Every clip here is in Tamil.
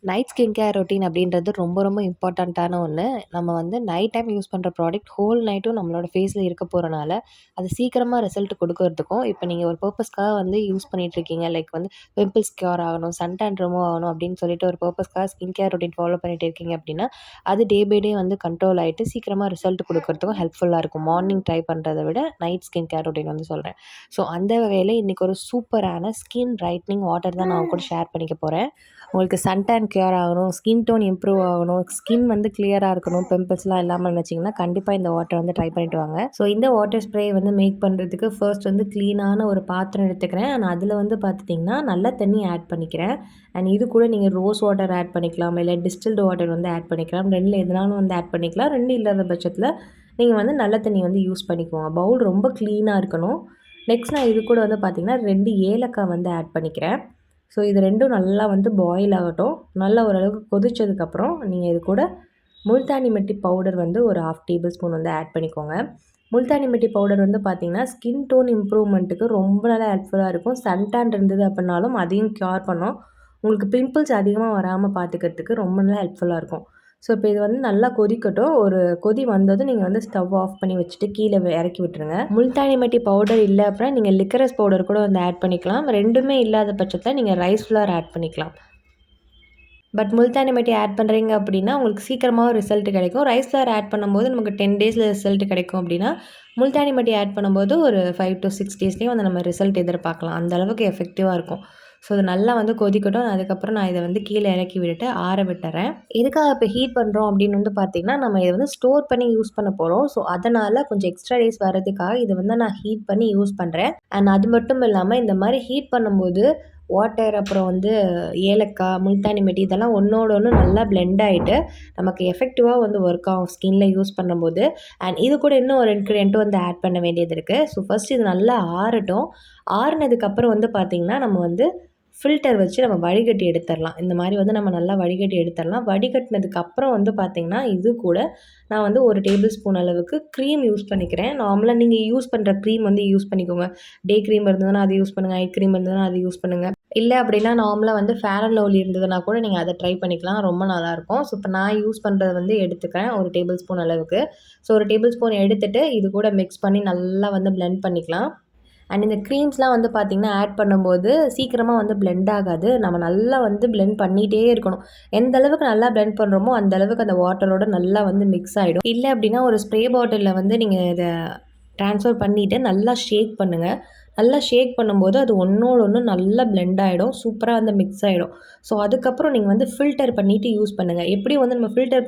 நைட் ஸ்கின் கேர் ரொட்டீன் அப்படின்றது ரொம்ப ரொம்ப இம்பார்ட்டண்ட்டான ஒன்று. நம்ம வந்து நைட் டைம் யூஸ் பண்ணுற ப்ராடக்ட் ஹோல் நைட்டும் நம்மளோட ஃபேஸில் இருக்க போகிறனால, அது சீக்கிரமாக ரிசல்ட் கொடுக்கறதுக்கும், இப்போ நீங்கள் ஒரு பர்ப்பஸ்க்காக வந்து யூஸ் பண்ணிட்டுருக்கீங்க. லைக் வந்து பிம்பிள்ஸ் க்யூர் ஆகணும், சன் டேன் ரிமூவ் ஆகணும் அப்படின்னு சொல்லிட்டு ஒரு பர்ப்பஸ்க்காக ஸ்கின் கேர் ரொட்டீன் ஃபாலோ பண்ணிட்டு இருக்கீங்க அப்படின்னா, அது டே பை டே வந்து கண்ட்ரோல் ஆகிட்டு சீக்கிரமாக ரிசல்ட் கொடுக்கறதுக்கும் ஹெல்ப்ஃபுல்லாக இருக்கும். மார்னிங் ட்ரை பண்ணுறத விட நைட் ஸ்கின் கேர் ரொட்டீன் வந்து சொல்கிறேன். ஸோ அந்த வகையில் இன்றைக்கி ஒரு சூப்பரான ஸ்கின் பிரைட்னிங் வாட்டர் தான் நான் கூட ஷேர் பண்ணிக்க போகிறேன். உங்களுக்கு சன் டேன் க்யூர் ஆகணும், ஸ்கின் டோன் இம்ப்ரூவ் ஆகணும், ஸ்கின் வந்து கிளியராக இருக்கணும், பிம்பிள்ஸ்லாம் இல்லாமல் நினச்சிங்கன்னா கண்டிப்பாக இந்த வாட்டர் வந்து ட்ரை பண்ணிட்டு வாங்க. ஸோ இந்த வாட்டர் ஸ்ப்ரே வந்து மேக் பண்ணுறதுக்கு ஃபர்ஸ்ட் வந்து க்ளீனான ஒரு பாத்திரம் எடுத்துக்கிறேன். நான் அதில் வந்து பார்த்துட்டிங்கன்னா நல்ல தண்ணி ஆட் பண்ணிக்கிறேன். அண்ட் இது கூட நீங்கள் ரோஸ் வாட்டர் ஆட் பண்ணிக்கலாம், இல்லை டிஸ்டில்டு வாட்டர் வந்து ஆட் பண்ணிக்கலாம். ரெண்டில் எதுனாலும் வந்து ஆட் பண்ணிக்கலாம். 2 இல்லாத பட்சத்தில் நீங்கள் வந்து நல்ல தண்ணி வந்து யூஸ் பண்ணிக்குவோங்க. பவுல் ரொம்ப க்ளீனாக இருக்கணும். நெக்ஸ்ட் நான் இது கூட வந்து பார்த்திங்கன்னா 2 ஏலக்காய் வந்து ஆட் பண்ணிக்கிறேன். ஸோ இது 2ம் நல்லா வந்து பாயில் ஆகட்டும். நல்லா ஓரளவுக்கு கொதிச்சதுக்கப்புறம் நீங்கள் இது கூட முல்தானி மெட்டி பவுடர் வந்து ஒரு 1/2 டேபிள் ஸ்பூன் வந்து ஆட் பண்ணிக்கோங்க. முல்தானி மெட்டி பவுடர் வந்து பார்த்திங்கன்னா ஸ்கின் டோன் இம்ப்ரூவ்மெண்ட்டுக்கு ரொம்ப நல்லா ஹெல்ப்ஃபுல்லாக இருக்கும். சன் டேன் இருந்தது அப்படின்னாலும் அதையும் க்யூர் பண்ணும். உங்களுக்கு பிம்பிள்ஸ் அதிகமாக வராமல் பார்த்துக்கிறதுக்கு ரொம்ப நல்லா ஹெல்ப்ஃபுல்லாக இருக்கும். ஸோ இப்போ இது வந்து நல்லா கொதிக்கட்டும். ஒரு கொதி வந்ததும் நீங்கள் வந்து ஸ்டவ் ஆஃப் பண்ணி வச்சுட்டு கீழே இறக்கி விட்டுருங்க. முல்தானி மெட்டி பவுடர் இல்லை அப்படின்னா நீங்கள் லிக்கரஸ் பவுடர் கூட வந்து ஆட் பண்ணிக்கலாம். 2மே இல்லாத பட்சத்தில் நீங்கள் ரைஸ் ஃப்ளார் ஆட் பண்ணிக்கலாம். பட் முல்தானி மெட்டி ஆட் பண்ணுறீங்க அப்படின்னா உங்களுக்கு சீக்கிரமாக ரிசல்ட் கிடைக்கும். ரைஸ் ஃப்ளார் ஆட் பண்ணும்போது நமக்கு 10 டேஸில் ரிசல்ட் கிடைக்கும் அப்படின்னா, முல்தானி மெட்டி ஆட் பண்ணும்போது ஒரு 5 to 6 டேஸ்லேயும் வந்து நம்ம ரிசல்ட் எதிர்பார்க்கலாம். அந்த அளவுக்கு எஃபெக்டிவாக இருக்கும். ஸோ அது நல்லா வந்து கொதிக்கட்டும். அதுக்கப்புறம் நான் இதை வந்து கீழே இறக்கி விட்டுட்டு ஆற விட்டுறேன். எதுக்காக இப்போ ஹீட் பண்ணுறோம் அப்படின்னு வந்து பார்த்திங்கன்னா, நம்ம இதை வந்து ஸ்டோர் பண்ணி யூஸ் பண்ண போகிறோம். ஸோ அதனால் கொஞ்சம் எக்ஸ்ட்ரா டேஸ் வரதுக்காக இதை வந்து நான் ஹீட் பண்ணி யூஸ் பண்ணுறேன். அண்ட் அது மட்டும் இல்லாமல் இந்த மாதிரி ஹீட் பண்ணும்போது வாட்டர், அப்புறம் வந்து ஏலக்காய், முல்தானி மெட்டி இதெல்லாம் ஒன்றோட ஒன்று நல்லா பிளெண்ட் ஆகிட்டு நமக்கு எஃபெக்டிவாக வந்து ஒர்க் ஆகும் ஸ்கின்ல யூஸ் பண்ணும்போது. அண்ட் இது கூட இன்னும் ஒரு இன்க்ரீடியன்ட்டும் வந்து ஆட் பண்ண வேண்டியது இருக்குது. ஸோ ஃபஸ்ட் இது நல்லா ஆறட்டும். ஆறுனதுக்கப்புறம் வந்து பார்த்திங்கன்னா நம்ம வந்து ஃபில்டர் வச்சு நம்ம வடிகட்டி எடுத்துடலாம். இந்த மாதிரி வந்து நம்ம நல்லா வடிகட்டி எடுத்துடலாம். வடிகட்டினதுக்கப்புறம் வந்து பார்த்திங்கன்னா இது கூட நான் வந்து ஒரு டேபிள் ஸ்பூன் அளவுக்கு க்ரீம் யூஸ் பண்ணிக்கிறேன். நார்மலாக நீங்கள் யூஸ் பண்ணுற க்ரீம் வந்து யூஸ் பண்ணிக்கோங்க. டே க்ரீம் இருந்ததுன்னா அது யூஸ் பண்ணுங்கள், ஐட் க்ரீம் இருந்ததுன்னா அது யூஸ் பண்ணுங்கள். இல்லை அப்படின்னா நார்மலாக வந்து ஃபேர் அண்ட் லவ்லி இருந்ததுன்னா கூட நீங்கள் அதை ட்ரை பண்ணிக்கலாம். ரொம்ப நல்லாயிருக்கும். ஸோ இப்போ நான் யூஸ் பண்ணுறது வந்து எடுத்துக்கிறேன் ஒரு டேபிள் ஸ்பூன் அளவுக்கு. ஸோ ஒரு டேபிள் ஸ்பூன் எடுத்துகிட்டு இது கூட மிக்ஸ் பண்ணி நல்லா வந்து பிளெண்ட் பண்ணிக்கலாம். அண்ட் இந்த க்ரீம்ஸ்லாம் வந்து பார்த்திங்கன்னா ஆட் பண்ணும்போது சீக்கிரமாக வந்து பிளெண்ட் ஆகாது. நம்ம நல்லா வந்து பிளெண்ட் பண்ணிகிட்டே இருக்கணும். எந்த அளவுக்கு நல்லா பிளெண்ட் பண்ணுறோமோ அந்த அளவுக்கு அந்த வாட்டரோட நல்லா வந்து மிக்ஸ் ஆகிடும். இல்லை அப்படின்னா ஒரு ஸ்ப்ரே பாட்டிலில் வந்து நீங்கள் இதை ட்ரான்ஸ்ஃபர் பண்ணிவிட்டு நல்லா ஷேக் பண்ணுங்கள். நல்லா ஷேக் பண்ணும்போது அது ஒன்றோட ஒன்று நல்லா பிளெண்ட் ஆகிடும். சூப்பராக வந்து மிக்ஸ் ஆகிடும். ஸோ அதுக்கப்புறம் நீங்கள் வந்து ஃபில்டர் பண்ணிவிட்டு யூஸ் பண்ணுங்கள். எப்படியும் வந்து நம்ம ஃபில்டர்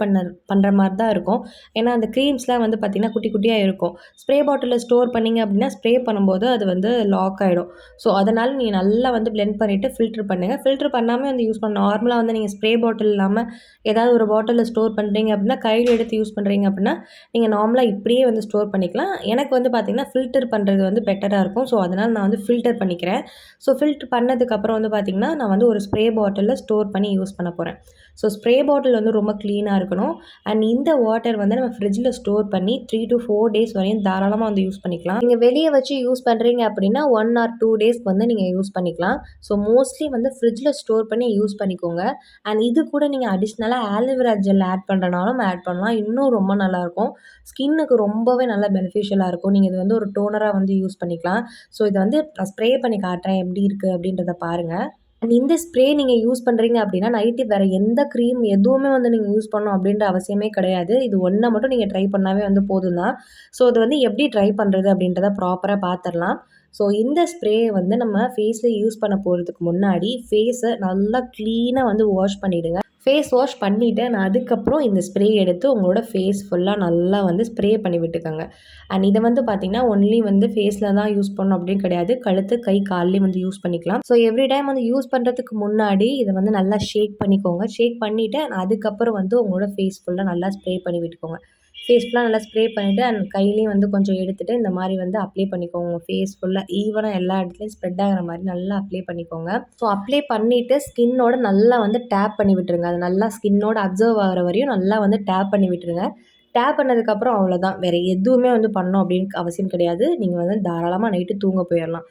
பண்ணுற மாதிரி தான் இருக்கும். ஏன்னா அந்த க்ரீம்ஸ்லாம் வந்து பார்த்திங்கன்னா குட்டி குட்டியாக இருக்கும். ஸ்ப்ரே பாட்டிலில் ஸ்டோர் பண்ணிங்க அப்படின்னா ஸ்ப்ரே பண்ணும்போது அது வந்து லாக் ஆகிடும். ஸோ அதனால் நீங்கள் நல்லா வந்து பிளெண்ட் பண்ணிவிட்டு ஃபில்டர் பண்ணுங்கள். ஃபில்டர் பண்ணாமல் வந்து யூஸ் பண்ணணும். நார்மலாக வந்து நீங்கள் ஸ்ப்ரே பாட்டில் இல்லாமல் ஏதாவது ஒரு பாட்டிலில் ஸ்டோர் பண்ணுறீங்க அப்படின்னா கையில் எடுத்து யூஸ் பண்ணுறீங்க அப்படின்னா நீங்கள் நார்மலாக இப்படியே வந்து ஸ்டோர் பண்ணிக்கலாம். எனக்கு வந்து பார்த்திங்கன்னா ஃபில்டர் பண்ணுறது வந்து பெட்டராக இருக்கும். ஸோ அதனால் நான் வந்து ஃபில்டர் பண்ணிக்கிறேன். ஸோ ஃபில்டர் பண்ணதுக்கப்புறம் வந்து பார்த்திங்கன்னா நான் வந்து ஒரு ஸ்ப்ரே பாட்டிலில் ஸ்டோர் பண்ணி யூஸ் பண்ண போகிறேன். ஸோ ஸ்ப்ரே பாட்டில் வந்து ரொம்ப க்ளீனாக இருக்கணும். அண்ட் இந்த வாட்டர் வந்து நம்ம ஃப்ரிட்ஜில் ஸ்டோர் பண்ணி 3 to 4 டேஸ் வரையும் தாராளமாக வந்து யூஸ் பண்ணிக்கலாம். நீங்கள் வெளியே வச்சு யூஸ் பண்ணுறீங்க அப்படின்னா 1 or 2 டேஸ்க்கு வந்து நீங்கள் யூஸ் பண்ணிக்கலாம். ஸோ மோஸ்ட்லி வந்து ஃப்ரிட்ஜில் ஸ்டோர் பண்ணி யூஸ் பண்ணிக்கோங்க. அண்ட் இது கூட நீங்கள் அடிஷ்னலாக ஆலோவேரா ஜெல் ஆட் பண்ணுறனாலும் ஆட் பண்ணலாம். இன்னும் ரொம்ப நல்லாயிருக்கும். ஸ்கின்னுக்கு ரொம்பவே நல்லா பெனிஃபிஷியலாக இருக்கும். நீங்கள் இது வந்து ஒரு டோனராக வந்து யூஸ் பண்ணிக்கலாம். ஸோ இதை வந்து நான் ஸ்ப்ரே பண்ணி காட்டுறேன் எப்படி இருக்குது அப்படின்றத பாருங்கள். அண்ட் இந்த ஸ்ப்ரே நீங்கள் யூஸ் பண்ணுறீங்க அப்படின்னா நைட்டு வேறு எந்த க்ரீம் எதுவுமே வந்து நீங்கள் யூஸ் பண்ணணும் அப்படின்ற அவசியமே கிடையாது. இது ஒன்றை மட்டும் நீங்கள் ட்ரை பண்ணாவே வந்து போதும் தான். ஸோ இது வந்து எப்படி ட்ரை பண்ணுறது அப்படின்றத ப்ராப்பராக பார்த்துடலாம். ஸோ இந்த ஸ்ப்ரே வந்து நம்ம ஃபேஸில் யூஸ் பண்ண போகிறதுக்கு முன்னாடி ஃபேஸை நல்லா க்ளீனாக வந்து வாஷ் பண்ணிவிடுங்க. ஃபேஸ் வாஷ் பண்ணிவிட்டு நான் அதுக்கப்புறம் இந்த ஸ்ப்ரே எடுத்து உங்களோட ஃபேஸ் ஃபுல்லாக நல்லா வந்து ஸ்ப்ரே பண்ணி விட்டுக்கோங்க. அண்ட் இதை வந்து பார்த்திங்கன்னா ஒன்லி வந்து ஃபேஸில் தான் யூஸ் பண்ணணும் அப்படின்னு கிடையாது. கழுத்து, கை, கால்லையும் வந்து யூஸ் பண்ணிக்கலாம். ஸோ எவ்ரி டைம் வந்து யூஸ் பண்ணுறதுக்கு முன்னாடி இதை வந்து நல்லா ஷேக் பண்ணிக்கோங்க. ஷேக் பண்ணிவிட்டு அதுக்கப்புறம் வந்து உங்களோட ஃபேஸ் ஃபுல்லாக நல்லா ஸ்ப்ரே பண்ணி விட்டுக்கோங்க. ஃபேஸ் ஃபுல்லாக நல்லா ஸ்ப்ரே பண்ணிவிட்டு அண்ட் கையிலையும் வந்து கொஞ்சம் எடுத்துகிட்டு இந்த மாதிரி வந்து அப்ளை பண்ணிக்கோங்க. உங்கள் ஃபேஸ் ஃபுல்லாக ஈவனாக எல்லா இடத்துலையும் ஸ்ப்ரெட் ஆகிற மாதிரி நல்லா அப்ளை பண்ணிக்கோங்க. ஸோ அப்ளை பண்ணிவிட்டு ஸ்கின்னோட நல்லா வந்து டேப் பண்ணி விட்டுருங்க. அது நல்லா ஸ்கின்னோட அப்சர்வ் ஆகிற வரையும் நல்லா வந்து டேப் பண்ணி விட்டுருங்க. டேப் பண்ணதுக்கப்புறம் அவ்வளோதான். வேறு எதுவுமே வந்து பண்ணணும் அப்படின்னு அவசியம் கிடையாது. நீங்கள் வந்து தாராளமாக நைட்டு தூங்க போயிடலாம்.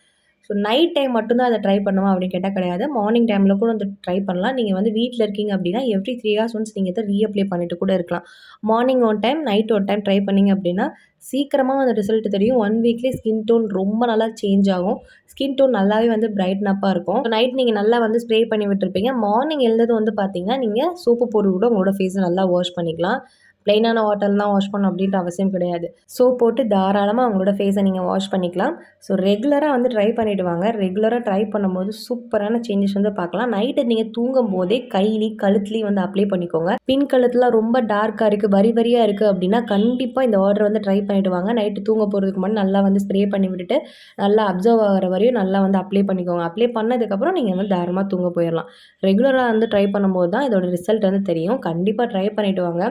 ஸோ நைட் டைம் மட்டும் தான் அத ட்ரை பண்ணுமா அப்படின்னு கேட்டா கிடையாது. மார்னிங் டைம்ல கூட வந்து ட்ரை பண்ணலாம். நீங்க வந்து வீட்ல இருக்கீங்க அப்படின்னா, எவ்ரி 3 ஹார்ஸ் ஒன்ஸ் நீங்க இத ரீஅப்ளை பண்ணிட்டு கூட இருக்கலாம். மார்னிங் ஒன் டைம், நைட் ஒரு டைம் ட்ரை பண்ணீங்க அப்படின்னா, சீக்கிரமா அந்த ரிசல்ட் தெரியும். 1 வீக்லயே ஸ்கின் டோன் ரொம்ப நல்லா சேஞ்ச் ஆகும். ஸ்கின் டோன் நல்லாவே வந்து பிரைட்டன் அப்பா இருக்கும். நைட் நீங்க நல்லா வந்து ஸ்ப்ரே பண்ணி விட்டுருப்பீங்க. மார்னிங் எழுந்ததும் வந்து பார்த்தீங்கன்னா, நீங்க சோப்பு போட்டு கூட உங்களோட ஃபேஸ நல்லா வாஷ் பண்ணிக்கலாம். பிளெயினான வாட்டர்ல தான் வாஷ் பண்ணணும் அப்படின்ற அவசியம் கிடையாது. சோப் போட்டு தாராளமா உங்களோட ஃபேஸ நீங்க வாஷ் பண்ணிக்கலாம். ஸோ ரெகுலரா வந்து ட்ரை பண்ணிட்டு வாங்க. ரெகுலரா ட்ரை பண்ணும்போது சூப்பரான சேஞ்சஸ் வந்து பார்க்கலாம். நைட்டு நீங்க தூங்கும்போதே கையிலயும், கழுத்துலயும் வந்து அப்ளை பண்ணிக்கோங்க. பின் கழுத்துலாம் ரொம்ப டார்க்கா இருக்கு, வரி வரியா இருக்கு அப்படின்னா, கண்டிப்பா இந்த ஆர்டர் வந்து ட்ரை பண்ணிட்டு வாங்க. நைட்டு தூங்க போறதுக்கு முன்னாடி நல்லா வந்து ஸ்ப்ரே பண்ணி விட்டுட்டு, நல்லா அப்சர்வ் ஆகுற வரையும் நல்லா வந்து அப்ளை பண்ணிக்கோங்க. அப்ளை பண்ணதுக்கப்புறம் நீங்க வந்து தாராளமா தூங்க போயிரலாம். ரெகுலரா வந்து ட்ரை பண்ணும்போது தான் இதோட ரிசல்ட் வந்து தெரியும். கண்டிப்பா ட்ரை பண்ணிட்டு வாங்க.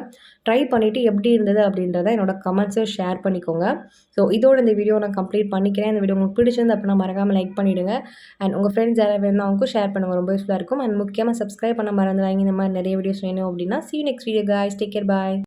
ட்ரை பண்ணிட்டு எப்படி இருந்தது அப்படின்றத என்னோட கமெண்ட்ஸ ஷேர் பண்ணிக்கோங்க. ஸோ இதோட இந்த வீடியோ நான் கம்ப்ளீட் பண்ணிக்கிறேன். இந்த வீடியோ உங்களுக்கு பிடிச்சிருந்து அப்படின்னா மறக்காம லைக் பண்ணிடுங்க. அண்ட் உங்க ஃப்ரெண்ட்ஸ் யாராவது வேணும்னா அவங்களுக்கும் ஷேர் பண்ணுங்க. ரொம்ப யூஸ்ஃபுல்லா இருக்கும். அண்ட் முக்கியமா சப்ஸ்கிரைப் பண்ண மறந்துடாதீங்க. இந்த மாதிரி நிறைய வீடியோஸ் வேணும் அப்படின்னா. See you next video guys. Take care. Bye.